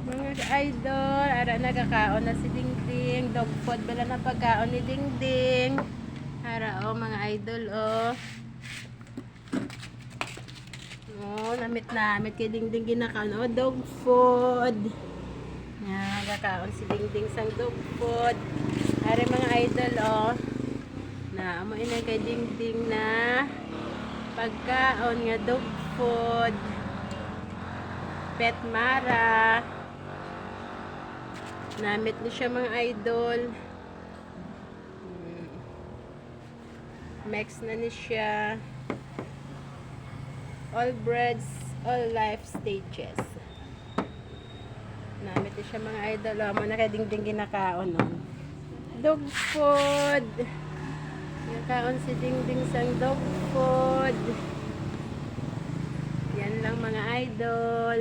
Mga idol, ara nagkakaon na si Dingding. Dog food bala na pagkaon ni Dingding. Ara mga idol namit kay Dingding ginakaon dog food. Nagkakaon si Dingding sang dog food. Ara mga idol na amo ina kay Dingding na pagkaon nga dog food. Pet Mara. Namit ni siya mga idol. Max na ni siya. All breeds, all life stages. Namit ni siya mga idol. Amo na kay Dingding ginakaon dog food. Ginakaon si Dingding sang dog food. Yan lang mga idol.